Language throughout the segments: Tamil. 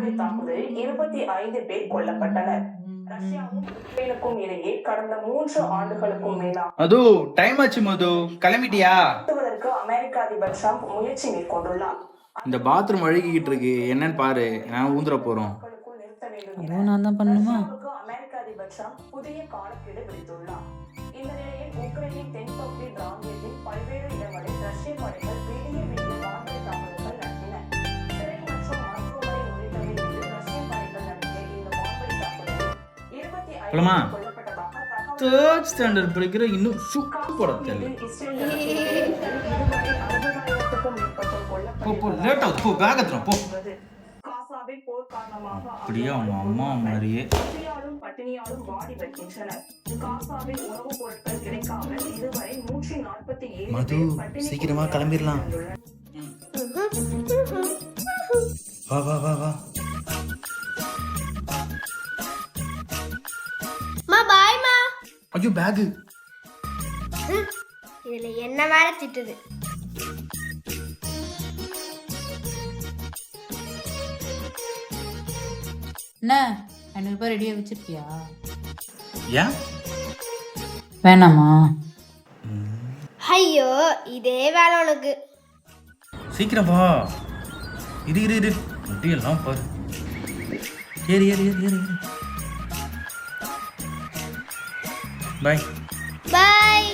வான்வழி தாக்குதலில் 25 பேர் கொல்லப்பட்டனர். ரஷ்யாவும் உக்ரைனுக்கும் இடையே கடந்த 3 ஆண்டுகளுக்கும் மேலாக மது டைம் ஆச்சு. மது கிளம்பிட்டியா? நடத்துவதற்கு அமெரிக்க அதிபர் ட்ரம்ப் முயற்சி மேற்கொண்டுள்ளார். இந்த பாத்ரூம் அழுகிக்கிட்டு இருக்கு, என்னன்னு பாரு. நான் ஊந்துற போறோம். மக்களுக்குள் நிறுத்த வேண்டும் அதுவும் என நான் தான் பண்ணணுமா? ரஷ்யாவுக்கு அமெரிக்க அதிபர் ட்ரம்ப் புதிய காலக்கெடு விதித்துள்ளார். இந்த நிலையில் உக்ரைனின் தென்பகுதி பிராந்தியத்தின் பல்வேறு இடங்களில் ரஷ்ய படைகள் விடிய விடிய வான்வழி தாக்குதல்கள் நடத்தின. சிறை மற்றும் மருத்துவமனை உள்ளிட்டவை மீது ரஷ்ய படைகள் நடத்திய இந்த வான்வழி தாக்குதலில் 25 போலாமா? பேர் கொல்லப்பட்டதாக தகவல் தேர்ட் ஸ்டாண்டர்ட் படிக்கிற இன்னும் சுக்கு போட தெரியல. இஸ்ரேல் நடத்திய இதுவரை 60,000க்கும் மேற்பட்டோர் போ லேட் ஆகுது. போ வேகத்துல போ. கொல்லப்பட்டுள்ளது. காசாவில் போர் காரணமாக அப்படியே அவங்க அம்மா மாதிரியே பசியாலும் பட்டினியாலும் வாடி வருகின்றனர். காசாவில் உணவுப் பொருட்கள் கிடைக்காமல் இதுவரை 147 மது பேர் பட்டினி சீக்கிரமா கிளம்பிடலாம். வா வா வா வா. மா பாய்மா. ஐயோ பேகு. இதுல என்ன வேற திட்டுது. என்ன 500 ரூபாய் ரெடியாக வச்சிருக்கியா? ஏன் வேணாமா? ஐயோ இதே வேலை உனக்கு. சீக்கிரம் வா. இரு இரு இரு. முடியெல்லாம் பாரு. ஏறி ஏறி ஏறி ஏறி. பாய். பாய்.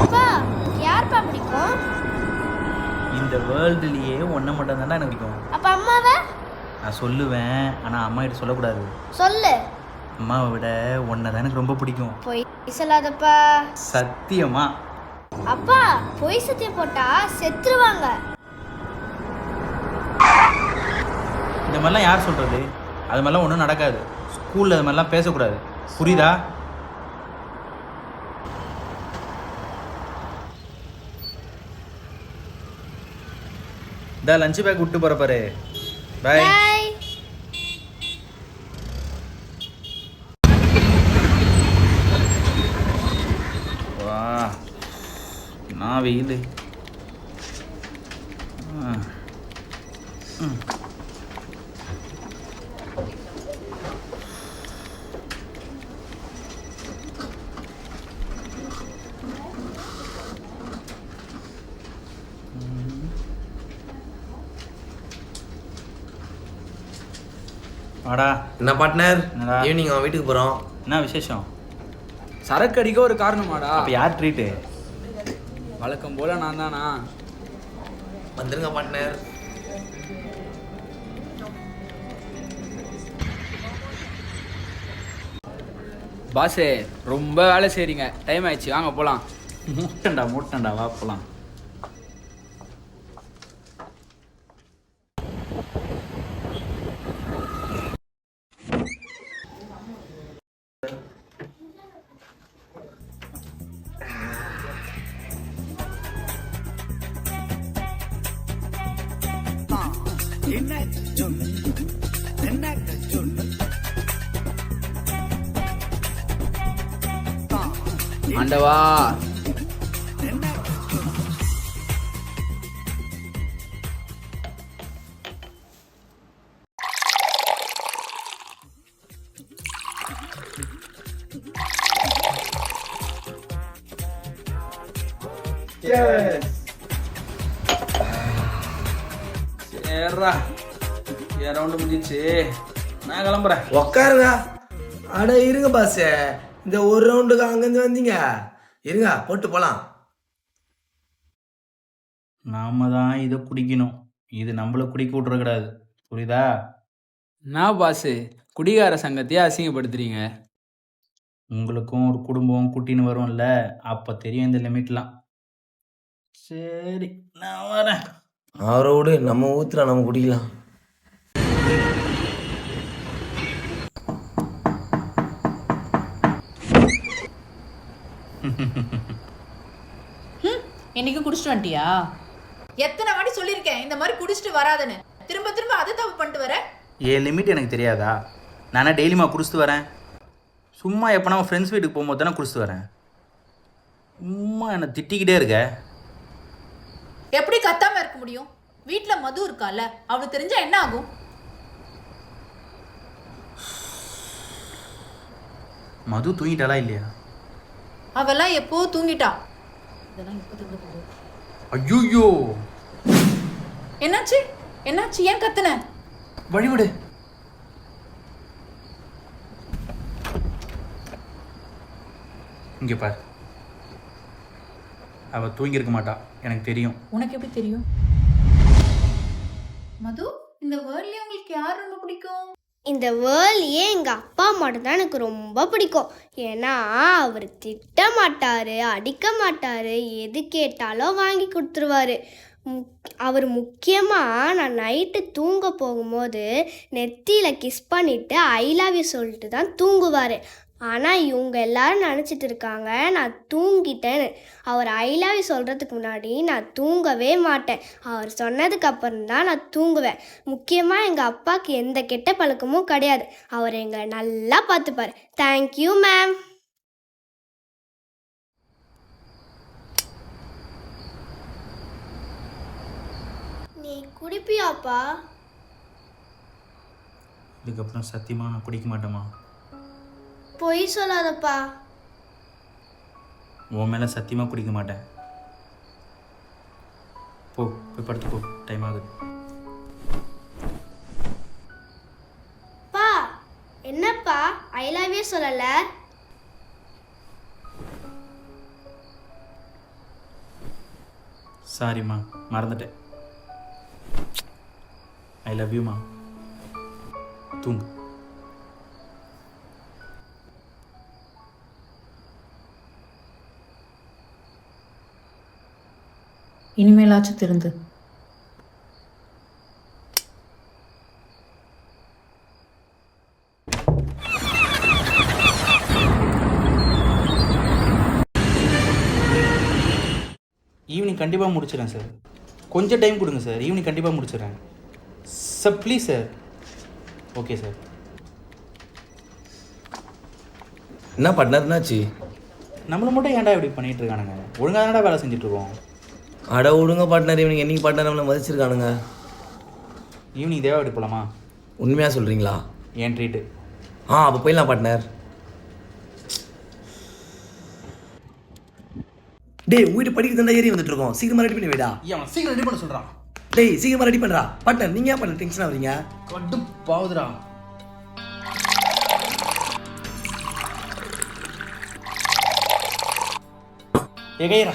அப்பா யார்ப்பா பிடிக்கும்? இந்த வேர்ல்டுலயே ஒன்றை மட்டும் தானே எனக்கு பிடிக்கும். அப்ப அம்மாவை நான் சொல்லுவேன், ஆனால் அம்மா கிட்ட சொல்லக்கூடாது. சொல்லு. அம்மாவை விட ஒன்றை தான் எனக்கு ரொம்ப பிடிக்கும். பொய் சொல்லாதப்பா. சத்தியமா. அப்பா பொய் சத்தியம் போட்டா செத்துருவாங்க. இந்த மாதிரிலாம் யார் சொல்கிறது? அது மாதிரிலாம் ஒன்றும் நடக்காது. ஸ்கூலில் அது மாதிரிலாம் பேசக்கூடாது, புரியுதா? இந்த லஞ்ச் பேக் விட்டு போகிற பாரு. பாய். பாய். வா நான் வெயில். வாடா. என்ன பார்ட்னர், என்னடா? ஈவினிங் அவன் வீட்டுக்கு போகிறோம். என்ன விசேஷம்? சரக்கு அடிக்க ஒரு காரணமாடா. அப்போ யார் ட்ரீட்டு? வழக்கம் போல நான் தானா? வந்துருங்க பார்ட்னர். பாஸே ரொம்ப வேலை செய்றீங்க, டைம் ஆயிடுச்சு, வாங்க போலாம். மூட்டண்டா வா போலாம். ஆண்டவா ஏறா என் ரவுண்டு முடிஞ்சிச்சு, நான் கிளம்புறேன். உக்காருங்க. அட இருங்க பாஸ், இந்த ஒரு ரவுண்டுக்கு அங்கேருந்து வந்தீங்க. இருங்க போட்டு போகலாம். நாம தான் இதை குடிக்கணும், இது நம்மள குடிக்க விட்றக்கூடாது, புரியுதா? நான் பாஸு குடிகார சங்கத்தையே அசிங்கப்படுத்துறீங்க. உங்களுக்கும் ஒரு குடும்பம் குட்டின்னு வரும்ல, அப்போ தெரியும் இந்த லிமிட்லாம். சரி நான் வரேன். அவரோடு நம்ம ஊத்துறா, நம்ம குடிக்கலாம். இன்னைக்கு குடிச்சிட்டு வந்துட்டியா? எத்தனை வாட்டி சொல்லியிருக்கேன் இந்த மாதிரி குடிச்சிட்டு வராதுன்னு. திரும்ப திரும்ப அதை தப்பு பண்ணிட்டு வர. என் லிமிட் எனக்கு தெரியாதா? நானே டெய்லியுமா குடிச்சிட்டு வரேன்? சும்மா எப்போ நம்ம ஃப்ரெண்ட்ஸ் வீட்டுக்கு போகும்போது தானே குடிச்சிட்டு வரேன். சும்மா என்னை திட்டிக்கிட்டே இருக்க. எப்படி கத்தாம இருக்க முடியும்? வீட்ல மது இருக்கால, அவளுக்கு தெரிஞ்சா என்ன ஆகும்? மது தூங்கிட்டாளா இல்லையா? அவெல்லாம் எப்போ தூங்கிட்டா. இதெல்லாம் எப்போ தூங்க போகுது? ஐயோ, என்னாச்சு? என்னாச்சு? ஏன் கத்துன? வழிவிடு. இங்கே பார், அவ தூங்கி இருக்க மாட்டா, எனக்கு தெரியும். உனக்கு எப்படி தெரியும்? மது, இந்த வேர்ல்ட்லயே உங்களுக்கு யார் ரொம்ப பிடிக்கும்? இந்த வேர்ல்ட்லயே எங்கள் அப்பா மட்டும்தான் எனக்கு ரொம்ப பிடிக்கும். ஏன்னா அவர் திட்ட மாட்டார், அடிக்க மாட்டார், எது கேட்டாலும் வாங்கி கொடுத்துருவாரு. அவர் முக்கியமாக நான் நைட்டு தூங்க போகும்போது நெத்தியில் கிஸ் பண்ணிவிட்டு ஐ லவ் யூ சொல்லிட்டு தான் தூங்குவார். ஆனால் இவங்க எல்லாரும் நினச்சிட்டு இருக்காங்க நான் தூங்கிட்டேன்னு. அவர் ஐ லவ் யூ சொல்கிறதுக்கு முன்னாடி நான் தூங்கவே மாட்டேன். அவர் சொன்னதுக்கு அப்புறம் தான் நான் தூங்குவேன். முக்கியமாக எங்கள் அப்பாவுக்கு எந்த கெட்ட பழக்கமும் கிடையாது. அவர் எங்களை நல்லா பார்த்துப்பார். Thank you ma'am. நீ குடிப்பியாப்பா? இதுக்கப்புறம் சத்தியமாக நான் குடிக்க மாட்டேமா. பொய் சொல்லாதப்பா. உன் மேலே சத்தியமாக குடிக்க மாட்டேன். போய் படுத்துக்கோ, டைம் ஆகுது. பா, என்னப்பா ஐ லவ் யூ சொல்லல? சாரிம்மா, மறந்துட்டேன். ஐ லவ் யூமா. தூங்கு. இனிமேலாச்சும் திருந்து. ஈவினிங் கண்டிப்பாக முடிச்சிடறேன் சார். கொஞ்சம் டைம் கொடுங்க சார், ஈவினிங் கண்டிப்பாக முடிச்சிடறேன் sir. Please sir. Okay sir. என்ன பார்ட்னர், என்னாச்சு? நம்மளை மட்டும் ஏன்டா இப்படி பண்ணிகிட்டு இருக்கானுங்க? ஒழுங்காக தானடா வேலை செஞ்சுட்ருக்கோம். அட விடுங்க பார்ட்னர், இவனுக்கு என்னைக்கு பார்ட்னர் நம்மளை மதிச்சிருக்கானுங்க. ஈவினிங் தேவை எடுத்து போகலாமா? உண்மையாக சொல்கிறீங்களா? ஏன் ட்ரீட்டு. அப்போ போயிடலாம் பார்ட்னர். டேய், உங்ககிட்ட படிக்க தண்டா ஏறி வந்துட்டு இருக்கோம். சீக்கிரமாக ரெடி பண்ணி வைடா. அவன் சீக்கிரம் ரெடி பண்ண சொல்கிறான். டேய், சீக்கிரமாக ரெடி பண்ணுறா. பார்ட்னர், நீங்கள் ஏன் பண்ண டென்ஷன் ஆகுறீங்க? கடுப்பாவுதுடா. எகைரா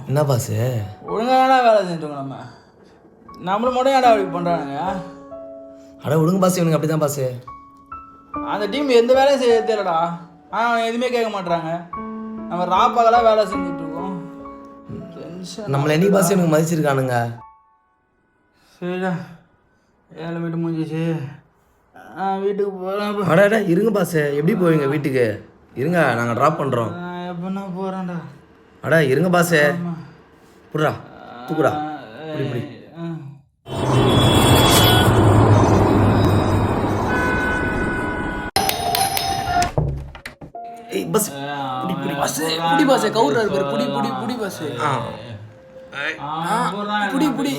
என்ன பாசு? ஒழுங்கான வேலை செஞ்சுங்க. நம்மள மட்டும் ஏன்டா அப்படி பண்ணுறானுங்க? அட விடுங்க பாசு, இவனுக்கு அப்படி தான் பாசு. அந்த டீம் எந்த வேலையும் செய்ய தெரியலடா. ஆனால் எதுவுமே கேட்க மாட்றாங்க. நம்ம ராப்பாகலாம் வேலை செஞ்சுட்டு இருக்கோம். நம்மளை என்னைக்கு பாசு எனக்கு மதிச்சிருக்கானுங்க. சரிடா, 7 மீட்டு முடிஞ்சிச்சு. வீட்டுக்கு போகிறேன். அடா இருங்க பாசு, எப்படி போவீங்க வீட்டுக்கு? இருங்க, நாங்கள் ட்ராப் பண்ணுறோம். எப்படின்னா போகிறேன்டா. அடா இருங்க பாசு. புடுறா, தூக்குடா. புடி புடி. ஏய் பஸ், புடி புடி பஸ். புடி பாசே, கவுரா இருப்பாரு. புடி புடி புடி பாசே. புடி புடி.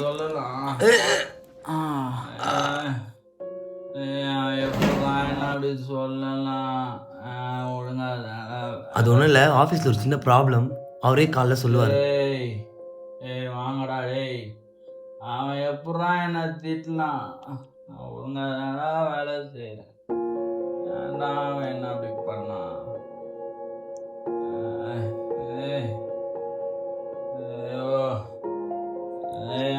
அப்படி சொல்லலாம். ஒழுங்கா அது ஒன்றும் இல்லை, ஆஃபீஸில் ஒரு சின்ன ப்ராப்ளம். அவரே காலைல சொல்லுவார். ஏய் வாங்கடா டேய். அவன் எப்படா என்ன திட்டலாம்? ஒழுங்கா தானடா வேலை செய்கிறேன். ஏன்டா அவன் என்ன அப்படி பண்ணான்?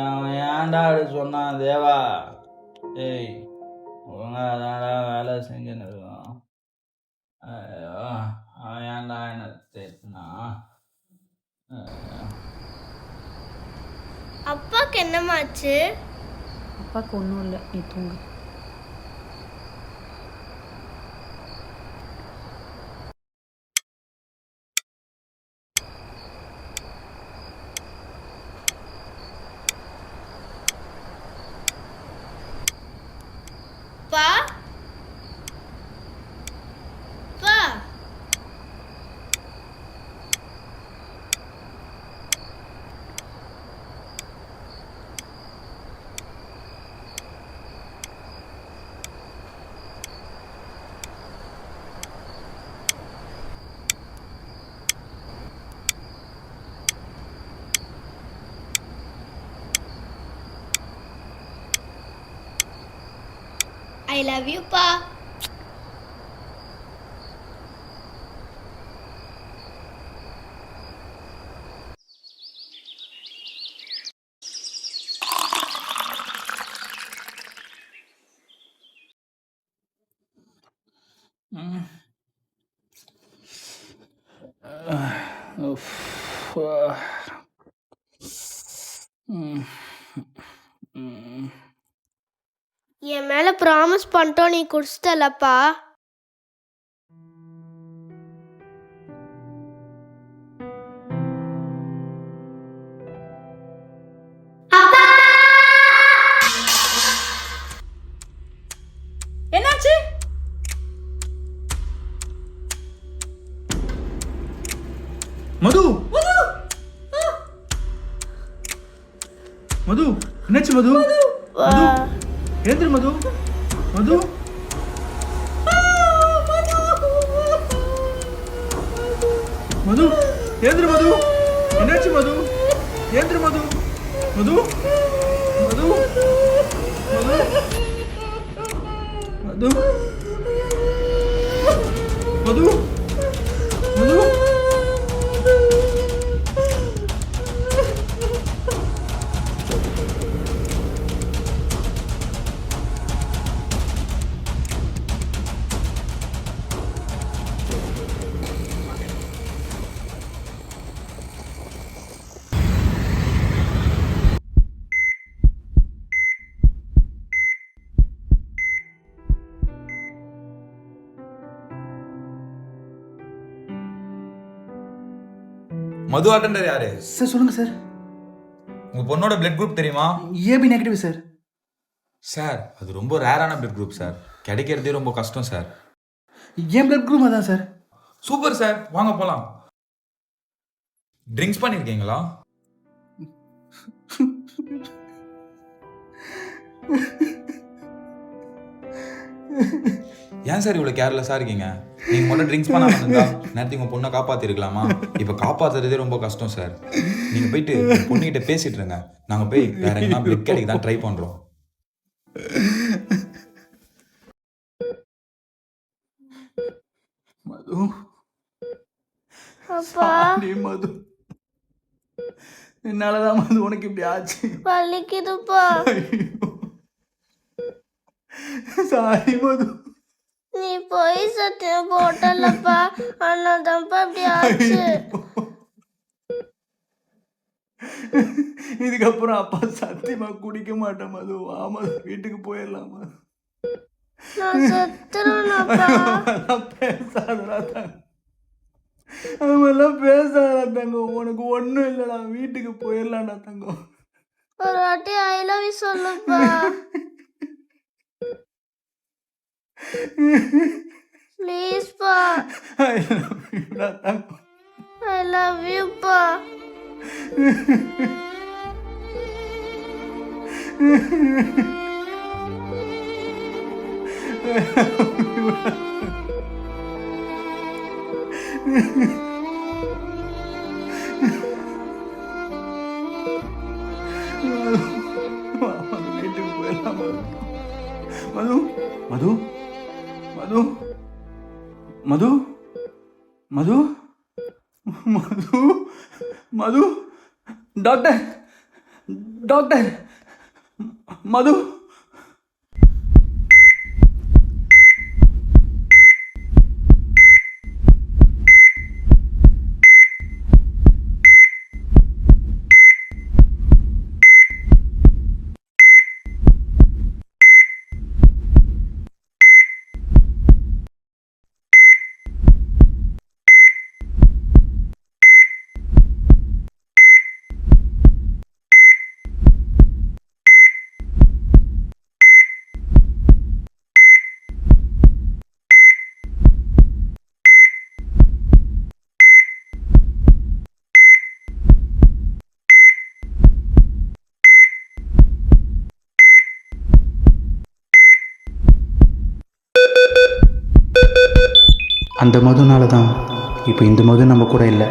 அவன் ஏன்டா அப்படி சொன்னான் தேவா? ஏய் ஒழுங்கா தானடா வேலை செஞ்சுன்னு இருக்கான். அவன் ஏன்டா என்ன திட்டினா? அப்பாக்கு என்னமாச்சு? அப்பாவுக்கு ஒன்றும் இல்லை, நீ தூங்கு. பா பா ஐ லவ் யூப்பா. என் மேல ப்ராமிஸ் பண்ணிட்டோம், நீ குடிச்சிட்டலப்பா. என்னாச்சு? மது மது என்னாச்சு மது? மது எழுந்திரு மது. மது மது எழுந்திரு மது. என்னாச்சு மது? எழுந்திரு மது. மது மது மது மது மது மது மது அட்டெண்டர் யாரு சார்? சொல்லுங்க சார். உங்க பொண்ணோட பிளட் குரூப் தெரியுமா? AB negative sir. சார் அது ரொம்ப ரேரான பிளட் குரூப் சார், கிடைக்கிறதே ரொம்ப கஷ்டம் சார். ஏன் பிளட் குரூப் அதான் சார். சூப்பர் சார், வாங்க போலாம். ட்ரிங்க்ஸ் பண்ணிருக்கீங்களா? ஏன் சார் இவ்வளவு கேர்லெஸ்ஸா இருக்கீங்க? நீங்க மட்டும் ட்ரிங்க்ஸ் பண்ணாம இருந்தா நேரத்துக்கு உங்க பொண்ணை காப்பாத்திருக்கலாமா? இப்ப காப்பாத்துறதே ரொம்ப கஷ்டம் சார். நீங்க போயிட்டு பொண்ணுகிட்ட பேசிட்டு இருங்க, நாங்க போய் வேற எங்கன்னா பிளட் கிடைக்கு தான் ட்ரை பண்றோம். மது அப்பா மது என்னாலதான் மது உனக்கு இப்படி ஆச்சு. வலிக்குதுப்பா. சாரி மது. நீ போய் சத்தியம் போட்டலப்பா, அண்ணாதான்ப்பா இப்படி ஆச்சு. இதுக்கப்புறம் அப்பா சத்தியமா குடிக்க மாட்டேன் மது. ஆமா வீட்டுக்கு போயிடலாமா? நான் செத்துறேனப்பா. பேசாதடா தங்க, அதெல்லாம் பேசாதடா தங்கம். உனக்கு ஒன்றும் இல்லைடா, வீட்டுக்கு போயிடலாம்டா தங்கம். ஒரு வாட்டி ஐ லவ் யூ சொல்லுப்பா. ப்ளீஸ்ப்பா. ஐ லவ் யூடா தங்கம். ஐ லவ் யூப்பா. வீட்டுக்கு போயிடலாம் மது. மது மது மது மது மது மது டாக்டர் டாக்டர் மது. அந்த மதுனால தான் இப்போ இந்த மது நம்ம கூட இல்லை.